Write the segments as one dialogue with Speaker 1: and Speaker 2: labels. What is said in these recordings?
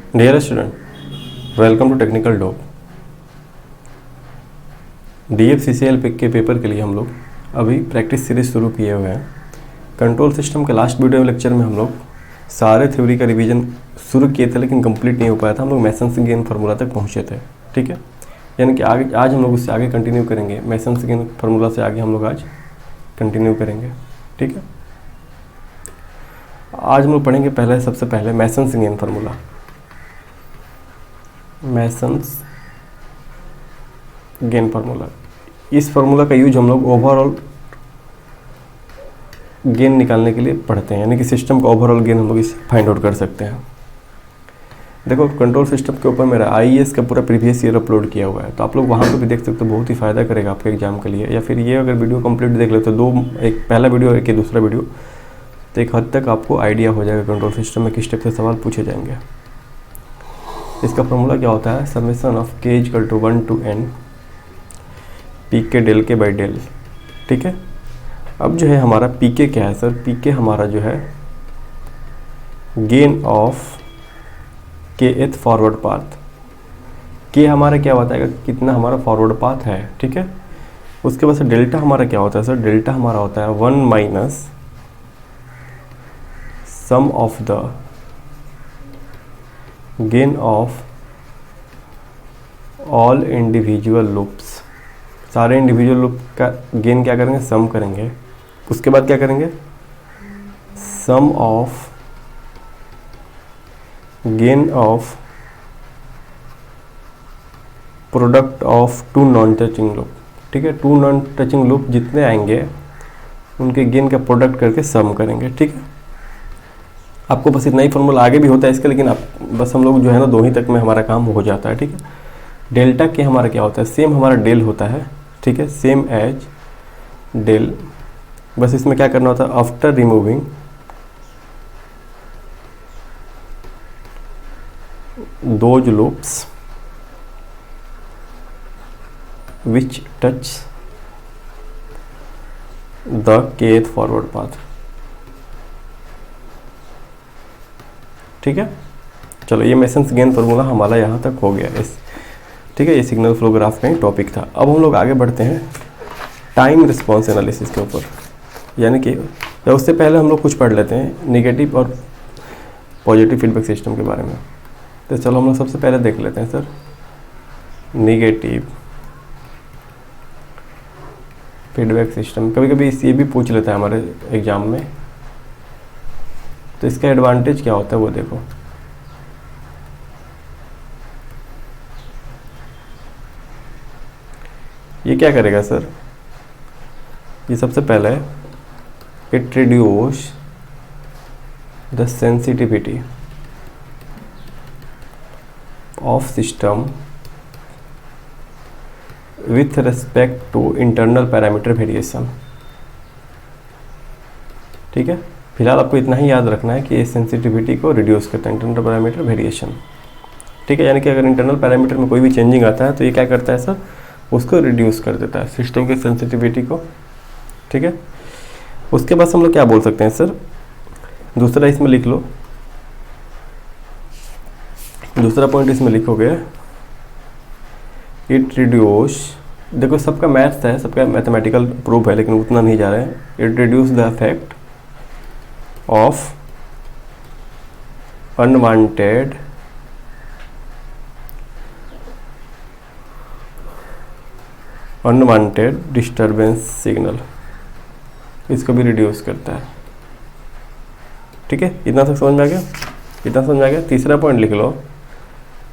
Speaker 1: Dear student, welcome to technical dog. DFCCL के paper के लिए हम लोग अभी प्रैक्टिस सीरीज शुरू किए हुए हैं। कंट्रोल सिस्टम के लास्ट वीडियो लेक्चर में हम लोग सारे थ्योरी का रिवीजन शुरू किए थे, लेकिन कंप्लीट नहीं हो पाया था। हम लोग मेसन्स गेन फार्मूला तक पहुँचे थे, ठीक है। यानी कि आज हम लोग उससे आगे कंटिन्यू करेंगे। मेसन्स गेन फार्मूला से आगे हम लोग आज कंटिन्यू करेंगे, ठीक है। आज हम लोग पढ़ेंगे सबसे पहले masons gain formula. Masons gain formula, इस फार्मूला का यूज हम लोग ओवरऑल गेन निकालने के लिए पढ़ते हैं, यानी कि सिस्टम का ओवरऑल गेन हम लोग इसे फाइंड आउट कर सकते हैं। देखो, कंट्रोल सिस्टम के ऊपर मेरा IAS का पूरा प्रीवियस ईयर अपलोड किया हुआ है, तो आप लोग वहाँ पे भी देख सकते हो। बहुत ही फ़ायदा करेगा आपके एग्जाम के लिए। या फिर ये अगर वीडियो कंप्लीट देख लेते हो, एक पहला वीडियो एक दूसरा वीडियो, तो एक हद तक आपको आइडिया हो जाएगा कंट्रोल सिस्टम में किस टाइप से सवाल पूछे जाएंगे। इसका फॉर्मूला क्या होता है? Summation of k equal to 1 to n pk del के बाई डेल, ठीक है। अब जो है हमारा pk क्या है सर? pk हमारा जो है gain of kth forward path. k हमारा क्या बताएगा कितना हमारा फॉरवर्ड पाथ है, ठीक है। उसके बाद से डेल्टा हमारा क्या होता है सर? डेल्टा हमारा होता है 1 minus sum of the gain of all individual loops. सारे इंडिविजुअल लूप का गेन क्या करेंगे? सम करेंगे। उसके बाद क्या करेंगे? Sum of gain of product of two non touching loop, ठीक है। टू नॉन टचिंग लूप जितने आएंगे उनके गेन का प्रोडक्ट करके सम करेंगे, ठीक है। आपको बस इतना ही फॉर्मूला, आगे भी होता है इसका, लेकिन आप बस हम लोग जो है ना 2 ही तक में हमारा काम हो जाता है, ठीक है। डेल्टा के हमारा क्या होता है? सेम हमारा डेल होता है, ठीक है, सेम एज डेल। बस इसमें क्या करना होता है? After removing those loops which touch the kth forward path, ठीक है। चलो, ये मेसन्स गेन फार्मूला हमारा यहाँ तक हो गया, ठीक है। ये सिग्नल फ्लो ग्राफ का ही टॉपिक था। अब हम लोग आगे बढ़ते हैं टाइम रिस्पॉन्स एनालिसिस के ऊपर, यानी कि उससे पहले हम लोग कुछ पढ़ लेते हैं नेगेटिव और पॉजिटिव फीडबैक सिस्टम के बारे में। तो चलो हम लोग सबसे पहले देख लेते हैं सर नेगेटिव फीडबैक सिस्टम। कभी कभी ये भी पूछ लेता है हमारे एग्जाम में, तो इसका एडवांटेज क्या होता है वो देखो। ये क्या करेगा सर? ये सबसे पहले it reduce the sensitivity of system with respect to internal parameter variation, ठीक है। फिलहाल आपको इतना ही याद रखना है कि ये सेंसिटिविटी को रिड्यूस करता है, इंटरनल पैरामीटर वेरिएशन, ठीक है। यानी कि अगर इंटरनल पैरामीटर में कोई भी चेंजिंग आता है तो ये क्या करता है सर? उसको रिड्यूस कर देता है, सिस्टम की सेंसिटिविटी को, ठीक है। उसके बाद हम लोग क्या बोल सकते हैं सर? दूसरा इसमें लिख लो, दूसरा पॉइंट इसमें लिखोगे इट रिड्यूस। देखो, सबका मैथ्स है, सबका मैथमेटिकल प्रूफ है, लेकिन उतना नहीं जा रहा है। It reduce the effect of unwanted disturbance signal, इसको भी रिड्यूस करता है, ठीक है। इतना तक समझ में आ गया? इतना समझ में आ गया? तीसरा पॉइंट लिख लो,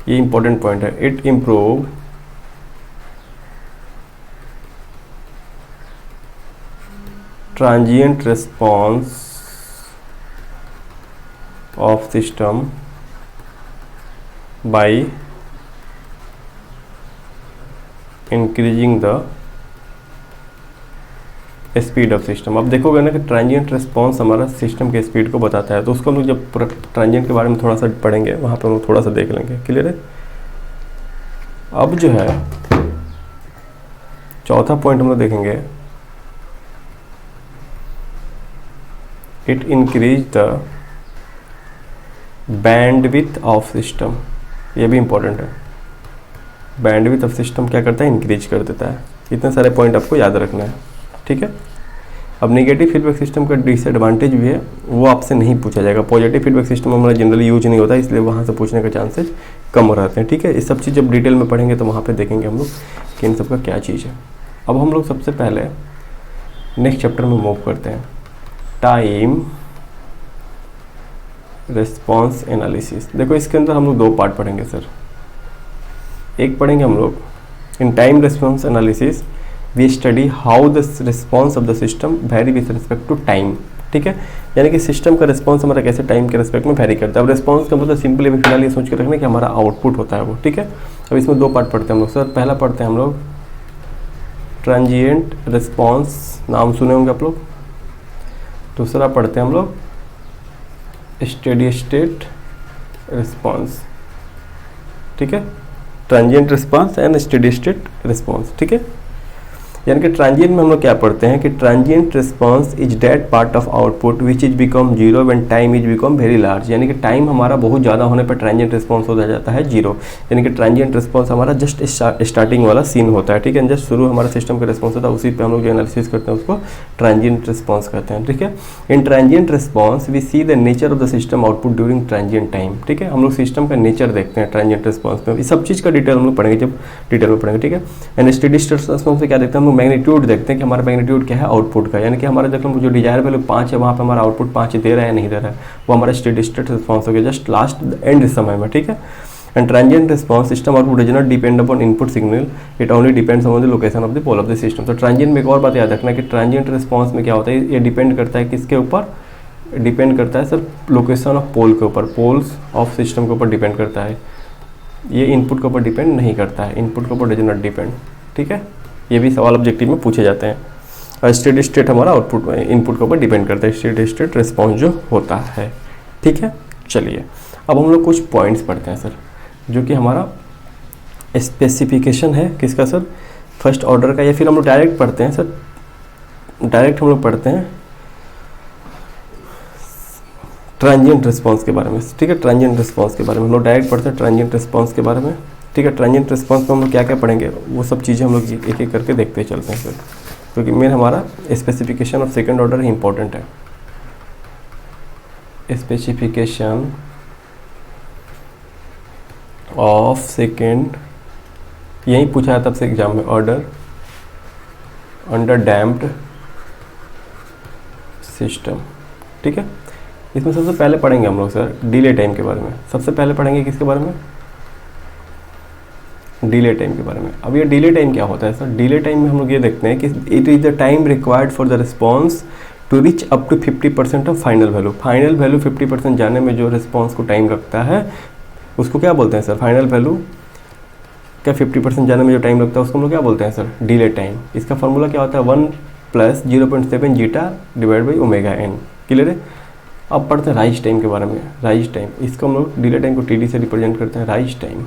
Speaker 1: ये इंपॉर्टेंट पॉइंट है। It improve transient response of system by increasing the speed of system. अब देखोगे ना कि ट्रांजिएंट रिस्पॉन्स हमारा सिस्टम के स्पीड को बताता है, तो उसको हम लोग जब ट्रांजिएंट के बारे में थोड़ा सा पढ़ेंगे वहाँ पर हम लोग थोड़ा सा देख लेंगे, क्लियर है। अब जो है चौथा पॉइंट हम लोग देखेंगे, it increase the bandwidth of system, ये भी इंपॉर्टेंट है। बैंडविड्थ ऑफ सिस्टम क्या करता है, इंक्रीज कर देता है। इतने सारे पॉइंट आपको याद रखना है, ठीक है। अब नेगेटिव फीडबैक सिस्टम का डिसएडवांटेज भी है, वो आपसे नहीं पूछा जाएगा। पॉजिटिव फीडबैक सिस्टम हमारा जनरली यूज नहीं होता, इसलिए वहाँ से पूछने के चांसेस कम रहते हैं, ठीक है। इस सब चीज़ जब डिटेल में पढ़ेंगे तो वहाँ पे देखेंगे हम लोग कि इन सब का क्या चीज़ है। अब हम लोग सबसे पहले नेक्स्ट चैप्टर में मूव करते हैं, टाइम रिस्पॉन्स एनालिसिस। देखो इसके अंदर हम लोग दो पार्ट पढ़ेंगे सर। एक पढ़ेंगे हम लोग in time response analysis we study how the response of the system vary with respect to time, ठीक है। यानी कि सिस्टम का रिस्पॉन्स हमारा कैसे टाइम के रिस्पेक्ट में वेरी करता है। अब रिस्पॉन्स का मतलब सिंपली अभी फिलहाल ये सोच के रखना कि हमारा आउटपुट होता है वो, ठीक है। अब इसमें दो पार्ट पढ़ते हैं हम लोग सर। पहला पढ़ते हैं हम लोग ट्रांजिएंट रिस्पॉन्स, नाम सुने होंगे आप लोग। दूसरा पढ़ते हैं हम लोग स्टेडी स्टेट रिस्पॉन्स, ठीक है। Transient response and steady state response, ठीक है। यानी कि ट्रांजिएंट में हम लोग क्या पढ़ते हैं कि transient response is that part of output which is become zero when time is become very large. यानी कि टाइम हमारा बहुत ज़्यादा होने पर ट्रांजिएंट रिस्पॉन्स हो जाता है जीरो। यानी कि ट्रांजिएंट रिस्पॉन्स हमारा जस्ट स्टार्टिंग वाला सीन होता है, ठीक है। जस्ट शुरू हमारा सिस्टम का रिस्पॉन्स होता है, उसी पे हम लोग जो एनालिसिस करते हैं उसको ट्रांजिएंट रिस्पॉन्स कहते हैं, ठीक है। In transient response we see the nature of the system output during transient time, ठीक है। हम लोग सिस्टम का नेचर देखते हैं ट्रांजिएंट रिस्पॉन्स में। इस सब चीज़ का डिटेल हम लोग पढ़ेंगे जब डिटेल में पढ़ेंगे, ठीक है। एंड स्टेडी स्टेट रिस्पॉन्स में क्या देखते हैं हम लोग, मैग्नीट्यूड देखते हैं कि हमारा मैग्नीट्यूड क्या है आउटपुट का। यानी कि हमारा देख लो जो डिजायर वैल्यू 5 है वहाँ पे हमारा आउटपुट 5 दे रहा है नहीं दे रहा है, वो हमारा स्टेडी स्टेट रिस्पॉन्स हो गया जस्ट लास्ट एंड समय में, ठीक है। And transient response system output does not depend upon input signal, it only depends on the location of the pole of the system. तो ट्रांजिएंट में एक और बात याद रखना है कि ट्रांजिएंट रिस्पॉन्स में क्या होता है, ये डिपेंड करता है किसके ऊपर, डिपेंड करता है सर लोकेशन ऑफ पोल के ऊपर, पोल्स ऑफ सिस्टम के ऊपर डिपेंड करता है। ये इनपुट के ऊपर डिपेंड नहीं करता है, इनपुट के ऊपर डज नॉट डिपेंड, ठीक है। ये भी सवाल ऑब्जेक्टिव में पूछे जाते हैं। और स्टेडी स्टेट हमारा आउटपुट इनपुट के ऊपर डिपेंड करता है, स्टेडी स्टेट रिस्पॉन्स जो होता है, ठीक है। चलिए अब हम लोग कुछ पॉइंट्स पढ़ते हैं सर, जो कि हमारा स्पेसिफिकेशन है किसका सर, फर्स्ट ऑर्डर का। या फिर हम लोग डायरेक्ट पढ़ते हैं सर, डायरेक्ट हम लोग पढ़ते हैं ट्रांजिएंट रिस्पॉन्स के बारे में, ठीक है। ट्रांजिएंट रिस्पॉन्स के बारे में हम लोग डायरेक्ट पढ़ते हैं ट्रांजिएंट रिस्पॉन्स के बारे में, ठीक है। ट्रांजिएंट रिस्पॉन्स में हम लोग क्या क्या पढ़ेंगे वो सब चीज़ें हम लोग एक एक करके देखते चलते हैं सर, क्योंकि मेन हमारा specification of second order he important है। स्पेसिफिकेशन ऑफ सेकंड, यही पूछा था आपसे एग्जाम में, ऑर्डर अंडर डैम्प्ड सिस्टम, ठीक है। इसमें सबसे पहले पढ़ेंगे हम लोग सर डिले टाइम के बारे में। सबसे पहले पढ़ेंगे किसके बारे में, डिले टाइम के बारे में। अब ये डिले टाइम क्या होता है सर, डिले टाइम में हम लोग ये देखते हैं कि it is the time required for the response to reach up to 50% of final value. Final value 50% जाने में जो रिस्पॉन्स को टाइम लगता है उसको क्या बोलते हैं सर, फाइनल वैल्यू क्या 50% जाने में जो टाइम लगता है उसको हम लोग क्या बोलते हैं सर, डिले टाइम। इसका फॉर्मूला क्या होता है, 1 + 0.7 zeta divide by omega n, clear है। अब पढ़ते हैं राइज टाइम के बारे में। राइज टाइम, इसको हम लोग डिले टाइम को टी डी से रिप्रेजेंट करते हैं। राइज टाइम,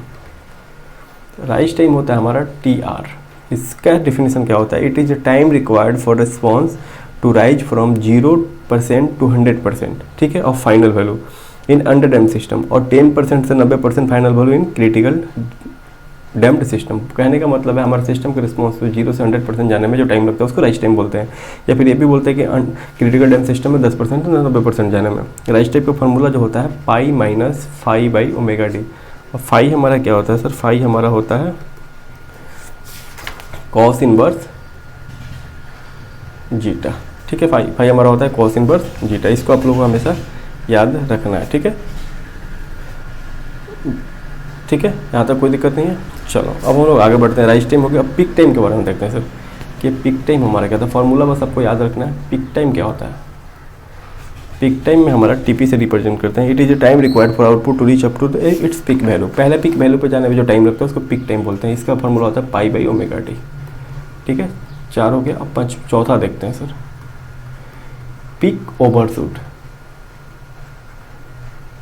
Speaker 1: राइज टाइम होता है हमारा टी आर। इसका डिफिनेशन क्या होता है, it is the time required for response to rise from 0% to 100%, ठीक है, of final value in under damped system, और 10% से 90% final value in critical damped system. कहने का मतलब है हमारे सिस्टम के रिस्पॉन्स पे 0 से 100% जाने में जो टाइम लगता है उसको राइज टाइम बोलते हैं। या फिर ये भी बोलते हैं कि क्रिटिकल डैम्प्ड सिस्टम में 10% से 90% जाने में। राइज टाइम का फॉर्मूला जो होता है pi minus phi by omega d. और फाई हमारा क्या होता है सर, फाई हमारा होता है कॉस इनवर्स जीटा, ठीक है। फाई हमारा होता है कॉस इनवर्स जीटा। इसको आप लोगों को हमेशा याद रखना है, ठीक है, ठीक है। यहाँ तक कोई दिक्कत नहीं है। चलो अब हम लोग आगे बढ़ते हैं। राइज टाइम हो गया। अब पीक टाइम के बारे में देखते हैं सर कि पीक टाइम हमारा क्या था, फॉर्मूला बस आपको याद रखना है। पीक टाइम क्या होता है, पीक टाइम में हमारा टीपी से रिप्रेजेंट करते हैं। It is a time required for output to reach up to its peak value. पहले पीक वैल्यू पर जाने में जो टाइम लगता है उसको पीक टाइम बोलते हैं। इसका फॉर्मूला होता है पाई बाई ओमेगा टी, ठीक है। 4 हो गया। अब चौथा देखते हैं sir, peak overshoot.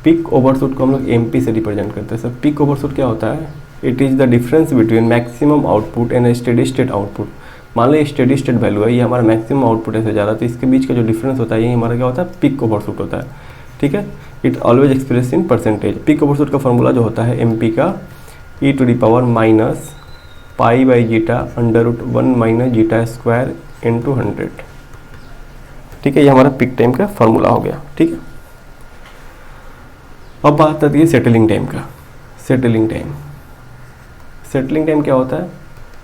Speaker 1: Peak overshoot को हम लोग एमपी से रिप्रेजेंट करते हैं सर। पीक ओवरशूट क्या होता है, it is the difference between maximum output and steady state output. मान लो स्टेडी स्टेट वैल्यू है, ये हमारा मैक्सिमम आउटपुट है से ज़्यादा, तो इसके बीच का जो डिफरेंस होता है ये हमारा क्या होता है, पीक ओवरशूट होता है, ठीक है। It always express in percentage. Peak overshoot का फॉर्मूला जो होता है एम पी का e to the power minus pi by zeta under root 1 minus zeta square into 100। ठीक है, ये हमारा पीक टाइम का फॉर्मूला हो गया। ठीक है, अब बात आती है सेटलिंग टाइम का। सेटलिंग टाइम क्या होता है?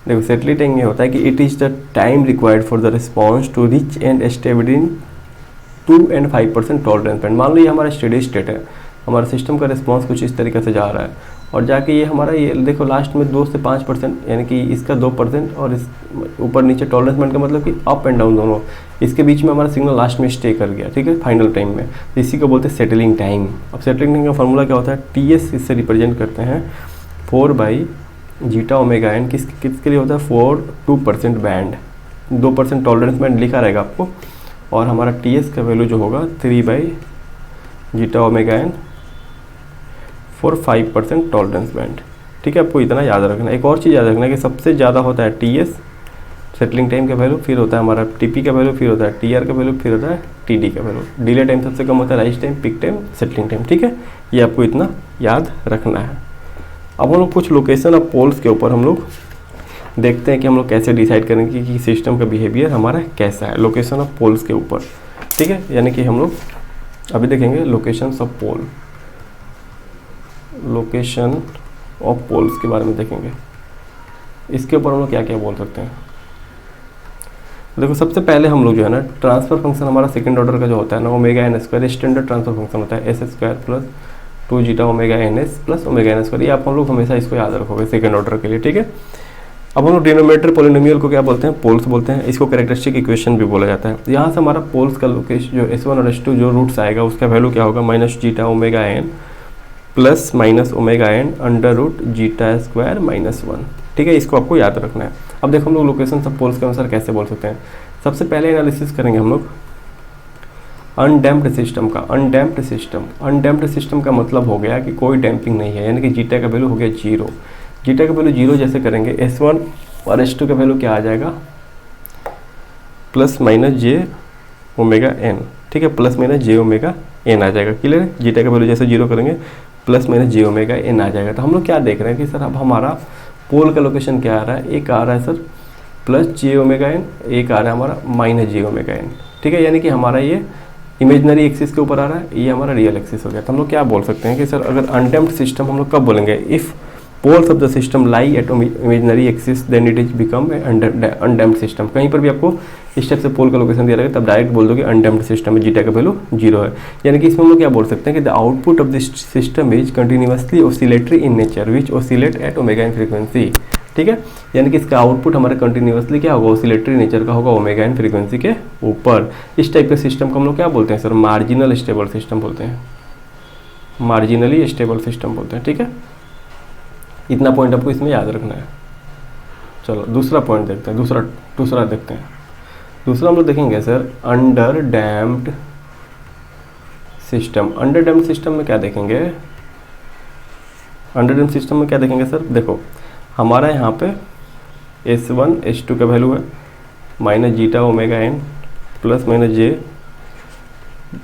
Speaker 1: देखो, सेटलिंग टाइम ये होता है कि it is the time required for the response to reach and stay within 2 and 5% tolerance band. मान लो ये हमारा स्टेडी स्टेट है, हमारा सिस्टम का रिस्पॉन्स कुछ इस तरीके से जा रहा है और जाके ये हमारा ये देखो लास्ट में 2 से 5%, यानी कि इसका 2% और इस ऊपर नीचे टॉलरेंस बैंड का मतलब कि अप एंड डाउन दोनों, इसके बीच में हमारा सिग्नल लास्ट में स्टे कर गया। ठीक है, फाइनल टाइम में, इसी को बोलते हैं सेटलिंग टाइम। अब सेटलिंग टाइम का फॉर्मूला क्या होता है? टी एस इससे रिप्रेजेंट करते हैं 4 बाई जीटा ओमेगा एन। किसके लिए होता है? 2% बैंड, 2% टॉलरेंस बैंड लिखा रहेगा आपको, और हमारा टी एस का वैल्यू जो होगा 3 by zeta omega n for 5% tolerance band. ठीक है, आपको इतना याद रखना है। एक और चीज़ याद रखना है कि सबसे ज़्यादा होता है टी एस सेटलिंग टाइम का वैल्यू, फिर होता है हमारा टी पी का वैल्यू, फिर होता है टी आर का वैल्यू, फिर होता है टी डी का वैल्यू। डिले टाइम सबसे कम होता है, rise time, peak time, settling time. ठीक है, ये आपको इतना याद रखना है। अब हम लोग कुछ लोकेशन ऑफ पोल्स के ऊपर हम लोग देखते हैं कि हम लोग कैसे डिसाइड करेंगे कि सिस्टम का बिहेवियर हमारा कैसा है लोकेशन ऑफ पोल्स के ऊपर। ठीक है, यानी कि हम लोग अभी देखेंगे location of pole, location of poles के बारे में देखेंगे। इसके ऊपर हम लोग क्या क्या बोल सकते हैं? देखो, सबसे पहले हम लोग जो है ना ट्रांसफर फंक्शन हमारा सेकंड ऑर्डर का जो होता है ना omega n square, standard transfer function होता है s square plus 2 zeta omega n s plus omega n square. ये आप हम लोग हमेशा इसको याद रखोगे सेकंड ऑर्डर के लिए। ठीक है, अब हम लोग डिनोमिनेटर पोलिनोमियल को क्या बोलते हैं? पोल्स बोलते हैं। इसको कैरेक्टरिस्टिक इक्वेशन भी बोला जाता है। यहाँ से हमारा पोल्स का लोकेशन जो S1 और S2 जो रूट्स आएगा उसका वैल्यू क्या होगा? Minus zeta omega n plus minus omega n under root zeta square minus 1। ठीक है, इसको आपको याद रखना है। अब देखो हम लोग लोकेशन सब पोल्स के अनुसार कैसे बोल सकते हैं। सबसे पहले एनालिसिस करेंगे हम लोग अनडैम्प्ड सिस्टम का। अनडैम्प्ड सिस्टम का मतलब हो गया कि कोई डैम्पिंग नहीं है, यानी कि जीटा का वैल्यू हो गया 0। जीटा का वैल्यू 0 जैसे करेंगे S1 और S2 का वैल्यू क्या आ जाएगा? प्लस माइनस जे ओमेगा एन। ठीक है, प्लस माइनस जे ओमेगा एन आ जाएगा। क्लियर है? जीटा का वैल्यू जैसे 0 करेंगे प्लस माइनस जे ओमेगा एन आ जाएगा। तो हम लोग क्या देख रहे हैं कि सर अब हमारा पोल का लोकेशन क्या आ रहा है? एक आ रहा है सर प्लस जे ओमेगा एन, एक आ रहा है हमारा माइनस जे ओमेगा एन। ठीक है, यानी कि हमारा ये इमेजनरी एक्सिस के ऊपर आ रहा है, ये हमारा रियल एक्सिस हो गया। तो हम लोग क्या बोल सकते हैं कि सर अगर अनडैम्प्ड सिस्टम हम लोग कब बोलेंगे? If poles of the system lie at imaginary axis then it is become undamped system. कहीं पर भी आपको इस टाइप से पोल का लोकेशन दिया रहेगा तब डायरेक्ट बोल दो कि अनडैम्प्ड सिस्टम है, जीटा का वैल्यू 0 है। यानी कि इसमें हम लोग क्या बोल सकते हैं कि the output of this system is continuously oscillatory in nature which oscillate at omega n frequency. ठीक है, यानी कि इसका आउटपुट हमारा कंटिन्यूसली क्या होगा? ऑसिलेटरी नेचर का होगा ओमेगा एन फ्रीक्वेंसी के ऊपर। इस टाइप के सिस्टम को हम लोग क्या बोलते हैं सर? मार्जिनल स्टेबल सिस्टम बोलते हैं, मार्जिनली स्टेबल सिस्टम बोलते हैं। ठीक है, इतना पॉइंट आपको इसमें याद रखना है। चलो दूसरा पॉइंट देखते हैं, दूसरा देखते हैं। दूसरा हम लोग देखेंगे sir under damped system. Under damped system में क्या देखेंगे? अंडर डैम्प्ड सिस्टम में क्या देखेंगे सर? देखो हमारा यहाँ पे S1 S2 का वैल्यू है minus zeta omega n plus minus j,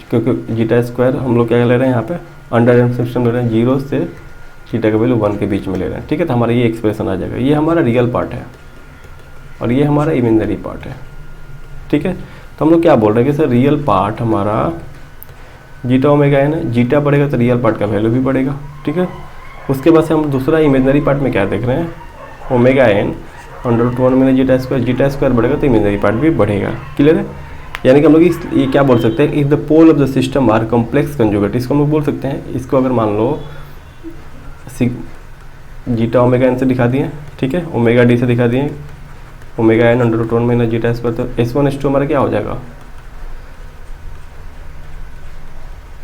Speaker 1: क्योंकि जीटा स्क्वायर हम लोग क्या ले रहे हैं यहाँ पे अंडर डैम्प्ड सिस्टम ले रहे हैं 0 से जीटा का वैल्यू 1 के बीच में ले रहे हैं। ठीक है, तो हमारा ये एक्सप्रेशन आ जाएगा। ये हमारा रियल पार्ट है और ये हमारा इमेजनरी पार्ट है। ठीक है, तो हम लोग क्या बोल रहे हैं कि सर रियल पार्ट हमारा जीटा ओमेगा एन है, जीटा बढ़ेगा तो रियल पार्ट का वैल्यू भी बढ़ेगा। ठीक है, उसके बाद से हम दूसरा इमेजनरी पार्ट में क्या देख रहे हैं? ओमेगा एन अंडर रूट 1 में जीटा स्क्वायर बढ़ेगा तो इमेजनरी पार्ट भी बढ़ेगा। क्लियर है? यानी कि हम लोग ये क्या बोल सकते हैं? If the pole of the system are complex conjugate, इसको हम लोग बोल सकते हैं। इसको अगर मान लो जीटा ओमेगा एन से दिखा दिए, ठीक है, ओमेगा डी से दिखा दिए, ओमेगा एन अंडर रूट 1 में जीटा स्क्वायर, तो S1 S2 हमारा क्या हो जाएगा?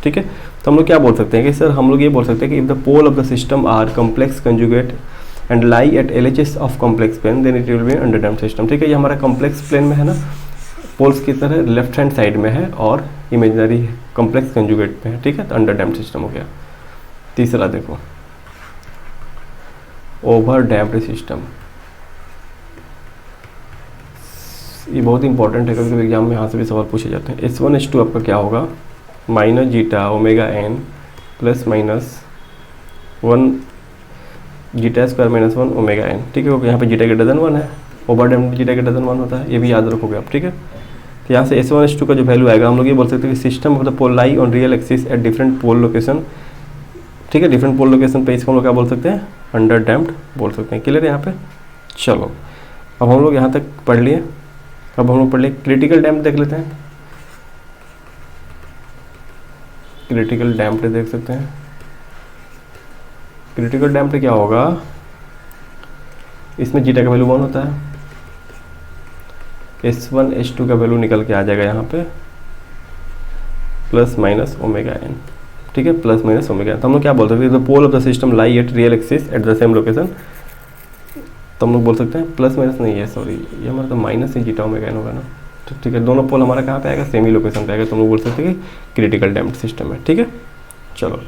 Speaker 1: ठीक है, तो हम लोग क्या बोल सकते हैं कि सर हम लोग ये बोल सकते हैं कि if the pole of the system are complex conjugate and lie at LHS of complex plane then it will be under damped system. ठीक है, ये हमारा कॉम्प्लेक्स प्लेन में है ना, पोल्स की तरह लेफ्ट हैंड साइड में है और इमेजनरी कॉम्प्लेक्स कंजुगेट पे है। ठीक है, तो अंडर डैम्प्ड सिस्टम हो गया। तीसरा देखो ओवर डैम्प्ड सिस्टम। ये बहुत इंपॉर्टेंट है, कभी एग्जाम में यहाँ से भी सवाल पूछे जाते हैं। S1 S2 आपका क्या होगा? Minus zeta omega n plus minus 1 zeta square minus 1 omega n, ठीक है। यहाँ पे जीटा ग्रेटर देन 1 है, over damped zeta greater than 1 होता है, ये भी याद रखोगे आप, ठीक है। तो यहाँ से S1 S2 का जो वैल्यू आएगा, हम लोग ये बोल सकते हैं कि system of the pole lie on real axis at different pole location, ठीक है। डिफरेंट पोल लोकेशन पे इसको हम लोग क्या बोल सकते हैं, अंडर डैम्प्ड बोल सकते हैं। क्लियर है यहाँ पे। चलो अब हम लोग यहाँ तक पढ़ लिए। अब हम लोग पढ़ लिए क्रिटिकल डैम्प देख लेते हैं। क्रिटिकल डैम्प देख सकते हैं। क्रिटिकल डैम्प क्या होगा, इसमें जीटा का वैल्यू 1 होता है, S1 S2 का वैल्यू निकल के आ जाएगा यहाँ पे प्लस माइनस ओमेगा एन, ठीक है, प्लस माइनस ओमेगा एन। तो हम लोग क्या बोल सकते हैं, the pole of the system lie at real axis at the same location, तो हम लोग बोल सकते हैं प्लस माइनस नहीं है, सॉरी ये हमारा तो माइनस ही जीटा ओमेगा एन होगा ना, ठीक है। दोनों पोल हमारा कहाँ पे आएगा, सेम ही लोकेशन पे आएगा, तो हम लोग बोल सकते हैं कि क्रिटिकल डैम्प्ड सिस्टम है, ठीक है। चलो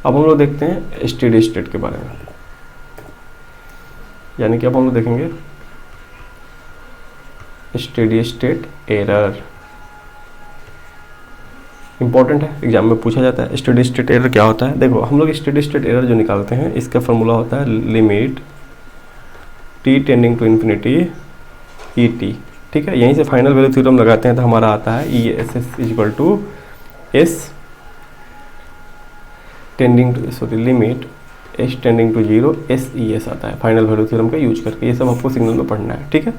Speaker 1: अब हम लोग देखते हैं स्टेडी स्टेट के बारे में, यानी कि अब हम लोग देखेंगे स्टेडी स्टेट एरर। इंपॉर्टेंट है, एग्जाम में पूछा जाता है स्टेडी स्टेट एरर क्या होता है। देखो हम लोग स्टेडी स्टेट एरर जो निकालते हैं, इसका फॉर्मूला होता है limit t tending to infinity e t, ठीक है। यहीं से फाइनल वैल्यू थ्योरम लगाते हैं तो हमारा आता है e s s equal to s tending to, sorry limit s tending to 0 s e s आता है फाइनल वैल्यू थ्योरम का यूज करके। ये सब आपको सिग्नल में पढ़ना है, ठीक है।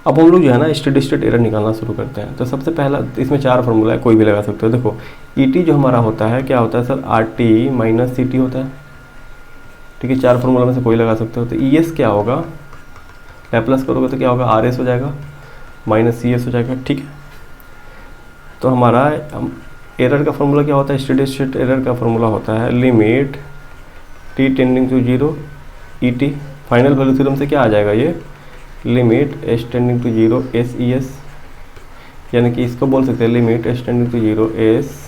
Speaker 1: अब हम लोग जो है ना स्टेडी स्टेट एरर निकालना शुरू करते हैं। तो सबसे पहला इसमें 4 फार्मूला है, कोई भी लगा सकते हो। देखो ई टी जो हमारा होता है क्या होता है sir, r t minus c t होता है, ठीक है। 4 फार्मूला में से कोई लगा सकते हो। तो ई एस क्या होगा, लैप्लास करोगे तो क्या होगा, आर एस हो जाएगा माइनस सी एस हो जाएगा, ठीक है। तो हमारा एरर का फॉर्मूला क्या होता है, स्टेडी स्टेट एरर का फॉर्मूला होता है limit t tending to 0 e t, final value theorem से क्या आ जाएगा ये, limit s tending to 0 s e s, यानी कि इसको बोल सकते हैं limit s tending to 0 s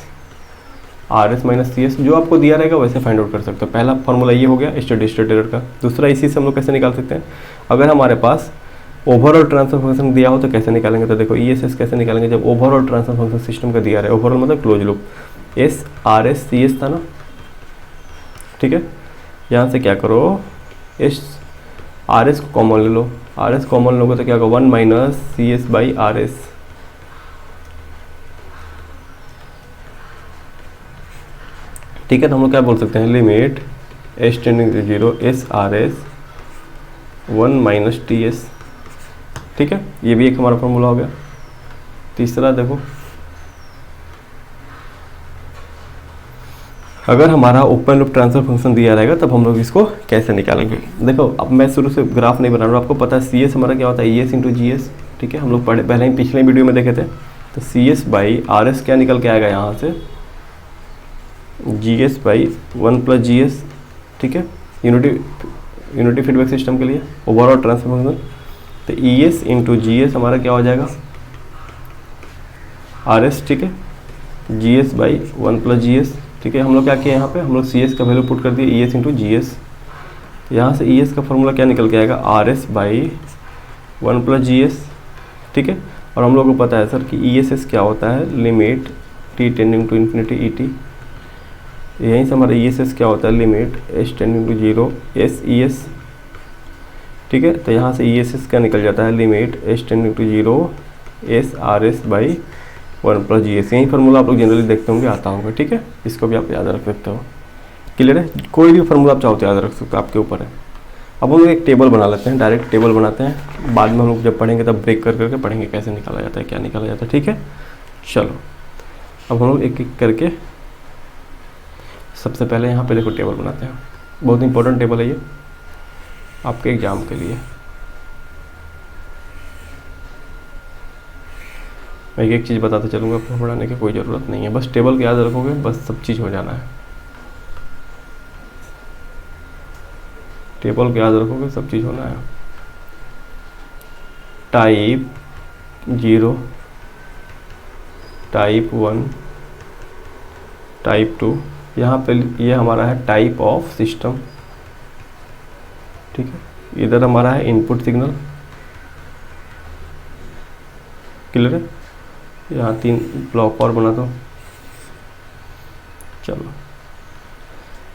Speaker 1: r s minus c s. जो आपको दिया रहेगा वैसे फाइंड आउट कर सकते हो। पहला फॉर्मूला ये हो गया स्टेडी स्टेट एरर का। दूसरा इसी से हम लोग कैसे निकाल सकते हैं, अगर हमारे पास ओवरऑल ट्रांसफर फंक्शन दिया हो तो कैसे निकालेंगे। तो देखो ई एस एस कैसे निकालेंगे, जब ओवरऑल ट्रांसफर फंक्शन सिस्टम का दिया रहे, ओवरऑल मतलब close loop, s r s c s था ना, ठीक है। यहाँ से क्या करो, एस आर एस को कॉमन ले लो, आर एस कॉमन लोगे तो क्या होगा 1 माइनस c s by r s, ठीक है। तो हम लोग क्या बोल सकते हैं, limit s tending to 0 s r s 1 minus t s, ठीक है। ये भी एक हमारा फॉर्मूला हो गया। तीसरा देखो, अगर हमारा ओपन लूप ट्रांसफर फंक्शन दिया रहेगा तब हम लोग इसको कैसे निकालेंगे। देखो अब मैं शुरू से ग्राफ नहीं बना रहा हूँ, आपको पता है सी एस हमारा क्या होता है, e s into G s, ठीक है। हम लोग पहले ही पिछले वीडियो में देखे थे। तो c s by r s क्या निकल के आएगा यहाँ से, g s by 1 plus ji s, ठीक है, यूनिटी फीडबैक सिस्टम के लिए ओवरऑल ट्रांसफर फंक्शन। तो E s into G s हमारा क्या हो जाएगा, आर एस, ठीक है, G s by 1 plus ji s, ठीक है। हम लोग क्या किए यहाँ पे, हम लोग सी एस का वैल्यू पुट कर दिए ई एस इंटू जी एस। यहाँ से ई एस का फॉर्मूला क्या निकल के आएगा, are s by 1 plus ji s, ठीक है। और हम लोग को पता है सर कि ई एस एस क्या होता है, limit t tending to infinity e t. यहीं से हमारा ई एस एस क्या होता है, limit s tending to 0 s e s, ठीक है। तो यहाँ से ई एस एस क्या निकल जाता है, limit s tending to 0 s r s by 1 plus ji s. यही फार्मूला आप लोग जनरली देखते होंगे, आता होगा, ठीक है। इसको भी आप याद रख सकते हो। क्लियर है, कोई भी फार्मूला आप चाहो तो याद रख सकते हो, आपके ऊपर है। अब हम लोग एक टेबल बना लेते हैं, डायरेक्ट टेबल बनाते हैं, बाद में हम लोग जब पढ़ेंगे तब ब्रेक कर करके पढ़ेंगे कैसे निकाला जाता है, क्या निकाला जाता है, ठीक है। चलो अब हम लोग एक एक करके सबसे पहले यहाँ पे देखो टेबल बनाते हैं। बहुत इंपॉर्टेंट टेबल है ये आपके एग्जाम के लिए। मैं एक चीज़ बताते चलूँगा, आपको पढ़ाने की कोई ज़रूरत नहीं है, बस टेबल को याद रखोगे, बस सब चीज़ हो जाना है। टेबल को याद रखोगे, सब चीज़ होना है। टाइप 0, टाइप 1, टाइप 2, यहाँ पे ये हमारा है टाइप ऑफ सिस्टम, ठीक है। इधर हमारा है इनपुट सिग्नल, क्लियर है। यहाँ 3 ब्लॉक और बना दो। चलो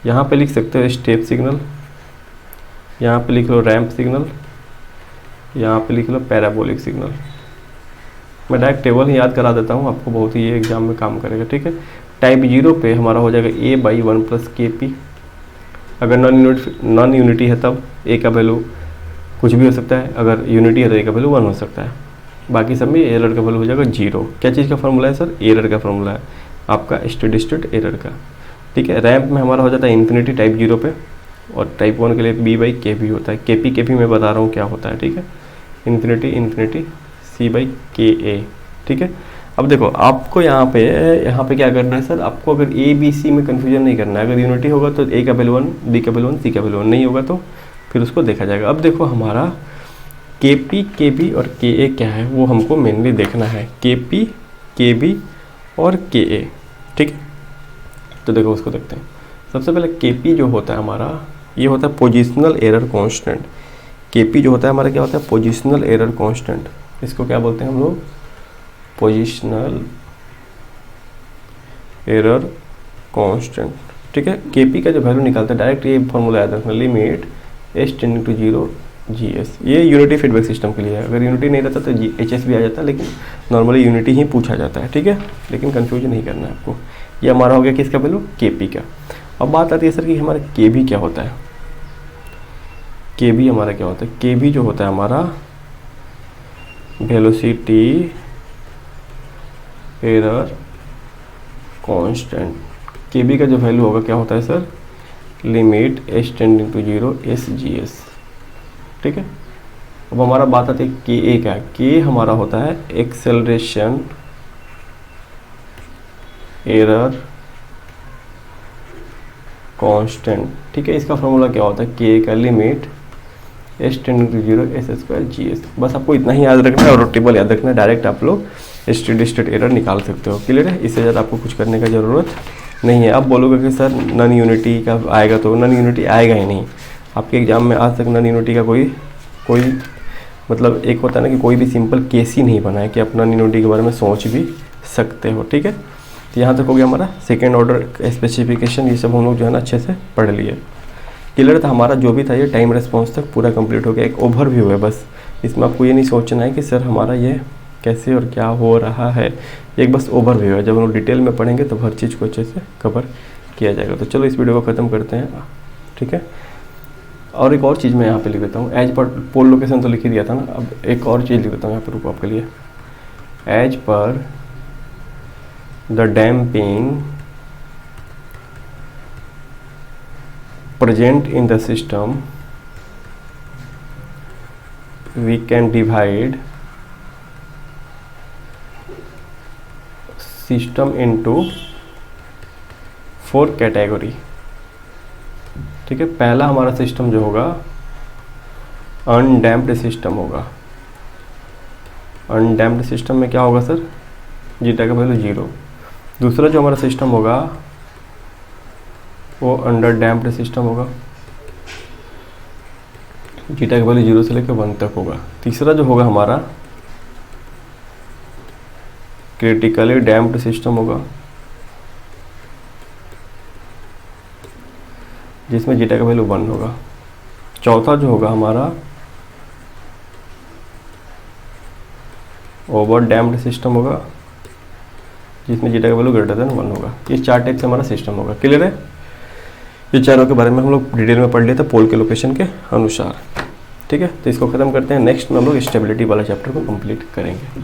Speaker 1: यहाँ पे लिख सकते हो स्टेप सिग्नल, यहाँ पे लिख लो रैंप सिग्नल, यहाँ पे लिख लो पैराबोलिक सिग्नल। मैं डायरेक्ट टेबल ही याद करा देता हूँ आपको, बहुत ही ये एग्जाम में काम करेगा, ठीक है। टाइप 0 पे हमारा हो जाएगा A/1 + KP। अगर नॉन यूनिटी है तब A का वैल्यू कुछ भी हो सकता है, अगर यूनिटी है तो A का वैल्यू 1 हो सकता है। बाकी सब में एरर का वैल्यू हो जाएगा 0। क्या चीज़ का फॉर्मूला है सर? एरर का फॉर्मूला है आपका, स्टेडी स्टेट एरर का, ठीक है। रैंप में हमारा हो जाता है इन्फिनिटी टाइप 0 पे, और टाइप 1 के लिए B/KP होता है। KP मैं बता रहा हूँ क्या होता है, ठीक है। इन्फिनिटी C/KA, ठीक है। अब देखो आपको यहाँ पे क्या करना है सर, आपको अगर ABC में कन्फ्यूजन नहीं करना है। अगर यूनिटी होगा तो A का वैल्यू 1, B का वैल्यू 1, C का वैल्यू 1, नहीं होगा तो फिर उसको देखा जाएगा। अब देखो हमारा KP, KB और KA क्या है वो हमको मेनली देखना है, KP, KB और KA, ठीक है। तो देखो उसको देखते हैं। सबसे पहले KP जो होता है हमारा, ये होता है पोजिशनल एरर कांस्टेंट। KP जो होता है हमारा क्या होता है? Positional error constant. इसको क्या बोलते हैं हम लोग? पोजिशनल एरर कांस्टेंट, ठीक है। KP का जो वैल्यू निकालता है डायरेक्ट ये फॉर्मूला याद रखना, limit S tending to 0 GS। ये यूनिटी फीडबैक सिस्टम के लिए है। अगर यूनिटी नहीं रहता तो HS भी आ जाता है, लेकिन नॉर्मली यूनिटी ही पूछा जाता है, ठीक है। लेकिन कंफ्यूजन नहीं करना है आपको। ये हमारा हो गया किसका वैल्यू? KP का। अब बात आती है सर कि हमारा KB क्या होता है। KB हमारा क्या होता है? KB जो होता है हमारा वेलोसिटी एरर कांस्टेंट। KB का जो वैल्यू होगा क्या होता है sir? Limit S tending to 0 SGS, ठीक है। अब हमारा बात आती है KA का। K हमारा होता है एक्सेलरेशन एरर कांस्टेंट, ठीक है। इसका फॉर्मूला क्या होता है? K का limit S tending to 0 S² GS। बस आपको इतना ही याद रखना है और टेबल याद रखना है, डायरेक्ट आप लोग स्टेडी स्टेट एरर निकाल सकते हो। क्लियर है? इससे ज़्यादा आपको कुछ करने का ज़रूरत नहीं है। अब बोलोगे कि सर नॉन यूनिटी का आएगा, तो नॉन यूनिटी आएगा ही नहीं। आपके एग्जाम में आज तक नॉन यूनिटी का कोई मतलब एक होता है ना कि कोई भी सिंपल केस ही नहीं बना है कि आप नॉन यूनिटी के बारे में सोच भी सकते हो, ठीक है। तो यहाँ तक हो गया हमारा सेकेंड ऑर्डर स्पेसिफिकेशन। ये सब हम लोग जो है ना अच्छे से पढ़ लिए। क्लियर था? हमारा जो भी था ये टाइम रिस्पॉन्स तक पूरा कंप्लीट हो गया। एक ओवरव्यू है बस, इसमें आपको ये नहीं सोचना है कि सर हमारा ये कैसे और क्या हो रहा है। एक बस ओवरव्यू है, जब हम लोग डिटेल में पढ़ेंगे तो हर चीज़ को अच्छे से कवर किया जाएगा। तो चलो इस वीडियो को ख़त्म करते हैं, ठीक है। और एक और चीज़ मैं यहाँ पे लिख देता हूँ, एज पर पोल लोकेशन तो लिख ही दिया था ना। अब एक और चीज़ लिख देता हूँ यहाँ पे, रुको आपके लिए। As per the damping present in the system, we can divide system into 4 category, ठीक है। पहला हमारा सिस्टम जो होगा अनडैम्प्ड सिस्टम होगा। अनडैम्प्ड सिस्टम में क्या होगा सर? जीटा का वैल्यू 0। दूसरा जो हमारा सिस्टम होगा वो अंडर डैम्प्ड सिस्टम होगा, जीटा का वैल्यू 0 से लेकर 1 तक होगा। तीसरा जो होगा हमारा क्रिटिकली डैम्प्ड सिस्टम होगा, जिसमें जीटा का वैल्यू 1 होगा। चौथा जो होगा हमारा ओवर डैम्प्ड सिस्टम होगा, जिसमें जीटा का वैल्यू ग्रेटर देन 1 होगा। ये 4 टाइप से हमारा सिस्टम होगा। क्लियर है? ये चारों के बारे में हम लोग डिटेल में पढ़ लिए थे पोल के लोकेशन के अनुसार, ठीक है। तो इसको ख़त्म करते हैं। नेक्स्ट में हम लोग स्टेबिलिटी वाला चैप्टर को कंप्लीट करेंगे।